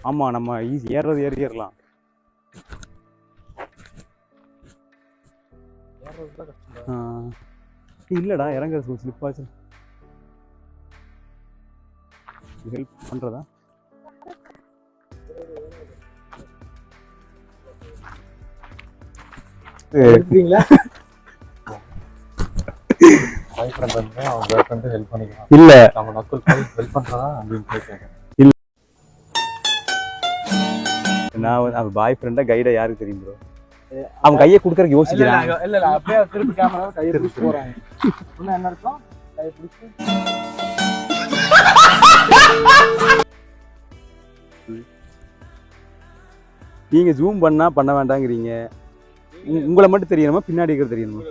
ஆமாம், நம்ம ஈஸி ஏறிடலாம். இல்லைடா, இறங்குறது ஸ்லிப் ஆச்சு. ஹெல்ப் பண்ணுறதா? எடுத்துறீங்களா? இல்ல நான் பாய் ஃப்ரெண்டா கைடா யாருக்கு தெரியும் ப்ரோ? அவன் கையை கொடுக்கறதுக்கு யோசிக்கிறான். இல்ல அப்படியே திருப்பி கேமரா கையை பிடிச்சி போறாங்க. இன்னும் என்ன இருக்கும்? கையை பிடிச்சி நீங்க ஜூம் பண்ண வேண்டாங்கிறீங்க. உங்களை மட்டும் தெரியணுமா, பின்னாடி இருக்கிறது தெரியணுமா?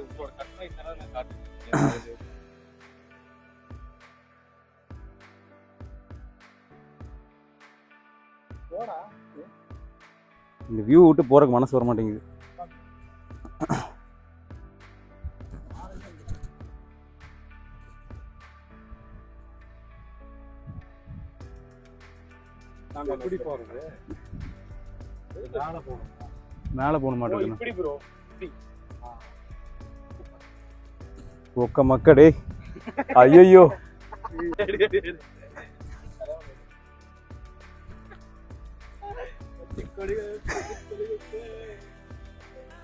இந்த வியூ விட்டு போறதுக்கு மனசு வர மாட்டேங்குது. மேல போன மாட்டேங்குது. ஒக்க மக்கடே, ஐயோ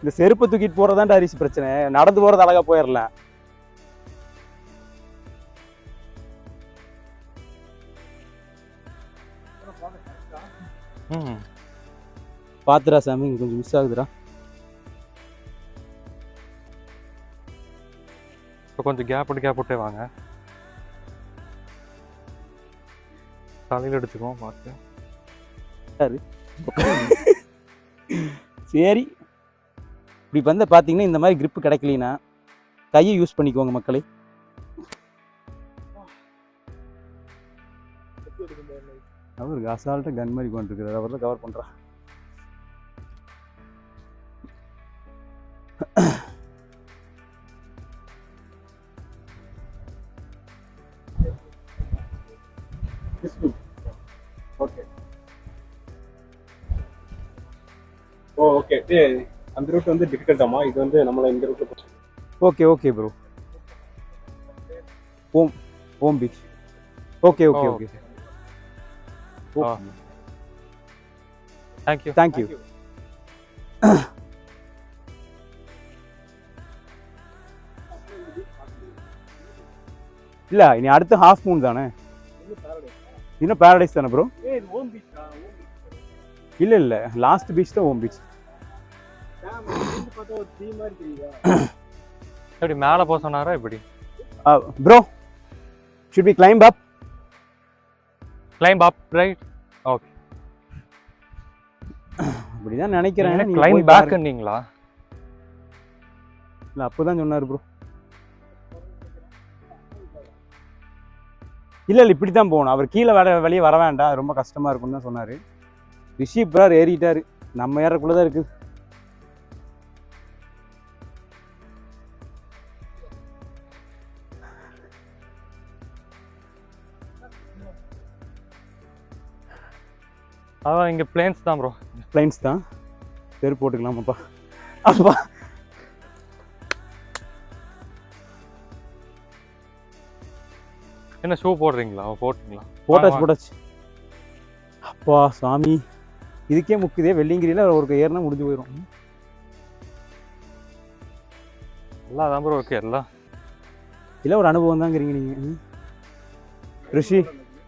இந்த செருப்பு தூக்கிட்டு போறதான்டா அரிசி பிரச்சனை. நடந்து போறது அழகா போயிடலாம். பாத்துடா சாமி, இங்க கொஞ்சம் மிஸ் ஆகுதுடா. கொஞ்சம் கேப் விட்டே வாங்க. தலையில் அடிச்சுக்குவோம் பார்த்து. சரி, இப்படி வந்து பார்த்தீங்கன்னா இந்த மாதிரி கிரிப்பு கிடைக்கலனா கையை யூஸ் பண்ணிக்கோங்க மக்களே. அவருக்கு அசால்ட்டாக கன் மாதிரி கொண்டிருக்கிறார். அவர் தான் கவர் பண்ணுறா. ஓகே. அந்த ரூட் வந்து டிஃபிகல்ட்டாமா? இது வந்து நம்மள இந்த ரூட்ல. Okay bro. Om beach. Okay. Thank you. இல்ல, இனி அடுத்து ஹாஃப் மூன் தானே? இன்னும் பாரடைஸ் தானே ப்ரோ? இல்ல லாஸ்ட் பீச் தான் ஓம் பீச். எப்படி மேலே போக சொன்னாரா எப்படி? Bro, should we climb up? Right? Okay. அப்படிதான் நினைக்கிறேன். நீங்க climb back ன்னீங்களா? இல்ல, அப்பதான் சொன்னாரு ப்ரோ. இல்ல இப்படி தான் போகணும். அவர் கீழே வெளியே வர வேண்டாம், ரொம்ப கஷ்டமா இருக்கும்னு தான் சொன்னாரு. ரிஷி பிரார் ஏறிட்டாரு, நம்ம ஏறக்குள்ளதான் இருக்கு. அதான் இங்க பிளேன்ஸ் தான் ப்ரோ. பிளைன்ஸ் தான். செருப்பு போட்டுக்கலாமாப்பா? அப்பா, என்ன ஷூ போடுறீங்களா? போட்டுங்களா? போட்டாச்சு. அப்பா சாமி, இதுக்கே முக்குதே. வெள்ளிங்கிரியில ஒரு ஏறினா முடிஞ்சு போயிடும். எல்லாம் தான் ப்ரோ இருக்கு. எல்லாம் இல்லை, ஒரு அனுபவம் தாங்கிறீங்க நீங்க. ரிஷி,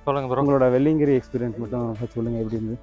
சொல்லுங்க ப்ரோ, உங்களோட வெள்ளிங்கிரி எக்ஸ்பீரியன்ஸ் மட்டும் சொல்லுங்க, எப்படி இருந்து?